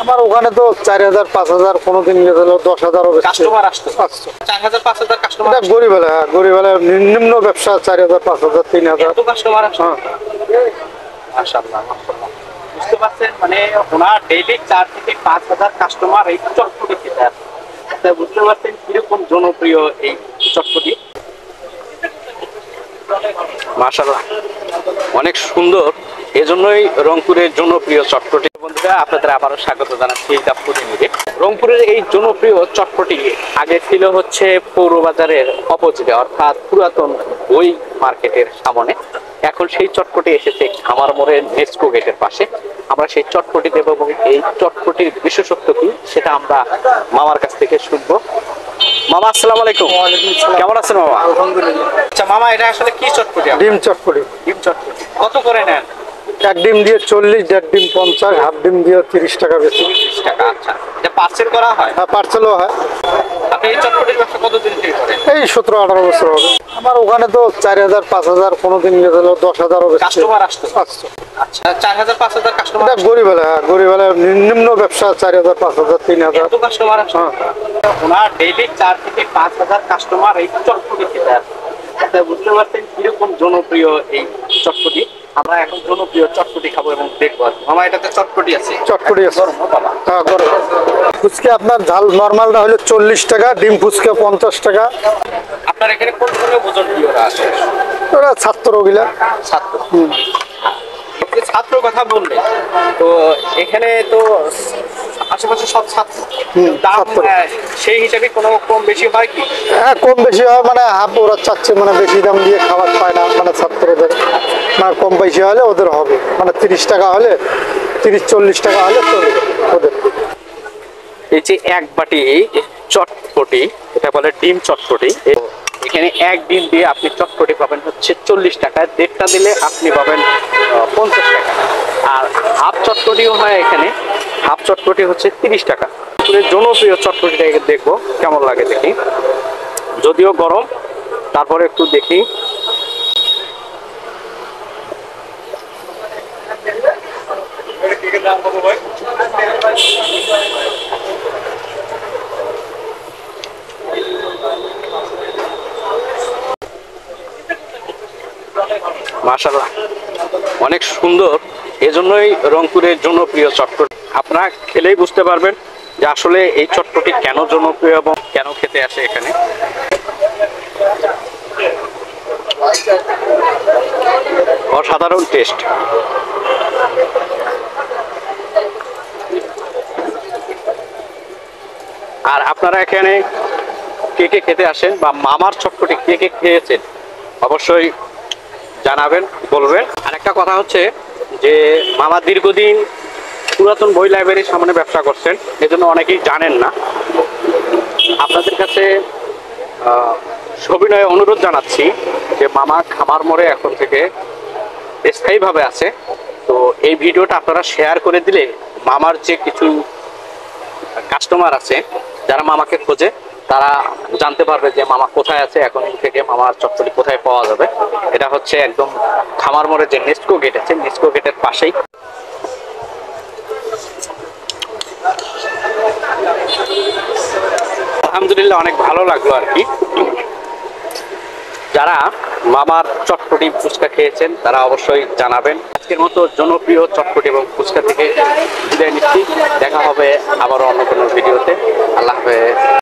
আমার ওখানে তো 4000 5000 কোনোদিন নিয়ে গেল 10000ও কাস্টমার আসতো 4000 5000 কাস্টমার এটা গরিবেলা নিম্ন ব্যবসা 4000 5000 3000 এত কাস্টমার আসতো। মাশাআল্লাহ মাশাআল্লাহ, বুঝতে পারছেন মানে ওনার ডেইলি 4 থেকে 5000 কাস্টমার এই চটপটি খেতে আসে। তাই বুঝতে পারছেন কিরকম জনপ্রিয় এই চটপটি। মাশাআল্লাহ অনেক সুন্দর, এজন্যই রংপুরের জনপ্রিয় চটপটি। বন্ধুরা আপনাদের আবারও স্বাগত জানাচ্ছি এই ফুডিংয়ে। রংপুরের এই জনপ্রিয় চটপটি আগে ছিল হচ্ছে পৌরবাজারের অপোজিটে, অর্থাৎ পুরাতন বই মার্কেটের সামনে। এখন সেই চটপটি এসেছে খামার মোড়ের নেস্কো গেটের পাশে। আমরা সেই চটপটি দেব এবং এই চটপটির বিশেষত্ব কি সেটা আমরা মামার কাছ থেকে শুনবো। মামা আসসালামু আলাইকুম। কেমন আছেন মামা? আলহামদুলিল্লাহ। আচ্ছা মামা, এটা আসলে কি চটপটি? ডিম চটপটি। ডিম চটপটি কত করে নেন? এক ডিম দিয়ে 40, দেড় ডিম 50, হাফ ডিম দিয়ে 30 টাকা বেশি। 30 টাকা। আচ্ছা, এটা পার্সেল করা হয়? হ্যাঁ, পার্সেলও হয়। আপনি এই চটপটির ব্যবসা কতদিন থেকে করেন? এই 17-18 বছর হবে। আমার ওখানে তো 4000 5000 কোনোদিন নিয়ে গেল 10000ও কাস্টমার আসতো। আচ্ছা, 4000 5000 কাস্টমার। এটা গরিবেলা নিম্ন ব্যবসা 4000 5000 3000 এত কাস্টমার আসতো। ওনার ডেইলি 4 থেকে 5000 কাস্টমার এই চটপটি খেতে আসে। তাই বুঝতে পারছেন কিরকম জনপ্রিয় এই চটপটি। আমরা এখন জনপ্রিয় চটপটি খাবো এবং দেখবো। মামা, এটাতে চটপটি আছে? চটপটি আছে। গরম বাবা। হ্যাঁ, গরম। ফুচকা আপনার ঝাল নরমালটা হলো 40 টাকা, ডিম ফুচকা 50 টাকা। আপনার এখানে কোন কোন ওজন প্রিয়রা আসে? ওরা ছাত্র ওগুলা। ছাত্র। ছাত্র কথা বললেন তো এখানে তো আশেপাশে সব ছাত্র, দাম সেই হিসাবে কোনো কম বেশি হয় কি? হ্যাঁ, কম বেশি হয়, মানে হাফ ওরা চাচ্ছে, মানে বেশি দাম দিয়ে খাবার পায় না, মানে ছাত্রদের মানে কম বেশি হলে ওদের হবে, মানে 30 টাকা হলে 30-40 টাকা হলে চলবে ওদের। এই যে এক বাটি চটপটি, এটা বলে ডিম চটপটি। এখানে এক ডিম দিয়ে আপনি চটপটি পাবেন হচ্ছে 40 টাকা, দেড়টা দিলে আপনি পাবেন 50 টাকা। আর হাফ চটপটিও হয় এখানে, হাফ চটপটি হচ্ছে 30 টাকা। জনপ্রিয় চটপটিটা দেখবো কেমন লাগে দেখি, যদিও গরম তারপরে একটু দেখি। মাশাআল্লাহ অনেক সুন্দর, এজন্যই রংপুরের জনপ্রিয় চটপটি। আপনারা খেলেই বুঝতে পারবেন যে আসলে এই চটপটি কেন জনপ্রিয় এবং কেন খেতে আসে এখানে। অসাধারণ টেস্ট। আর আপনারা এখানে কে কে খেতে আসেন বা মামার চটপটি কে কে খেয়েছেন অবশ্যই জানাবেন, বলবেন। আর একটা কথা হচ্ছে যে মামা দীর্ঘদিন পুরাতন বই লাইব্রেরির সামনে ব্যবসা করছেন, এজন্য অনেকেই জানেন না। আপনাদের কাছে সবিনয়ে অনুরোধ জানাচ্ছি যে মামা খামার মোড়ে এখন থেকে স্থায়ীভাবে আছে। তো এই ভিডিওটা আপনারা শেয়ার করে দিলে মামার যে কিছু কাস্টমার আছে যারা মামাকে খোঁজে তারা জানতে পারবে যে মামা কোথায় আছে, এখন থেকে মামার চটপটি কোথায় পাওয়া যাবে। এটা হচ্ছে একদম খামার মোড়ে যে নেস্কো গেট আছে, নেস্কো গেটের পাশেই। আলহামদুলিল্লাহ অনেক ভালো লাগলো আর কি। যারা মামার চটপটি ফুচকা খেয়েছেন তারা অবশ্যই জানাবেন। আজকের মতো জনপ্রিয় চটপটি এবং ফুচকা থেকে বিদায় নিচ্ছি। দেখা হবে আবারও অন্য কোনো ভিডিওতে। আল্লাহ হাফেজ।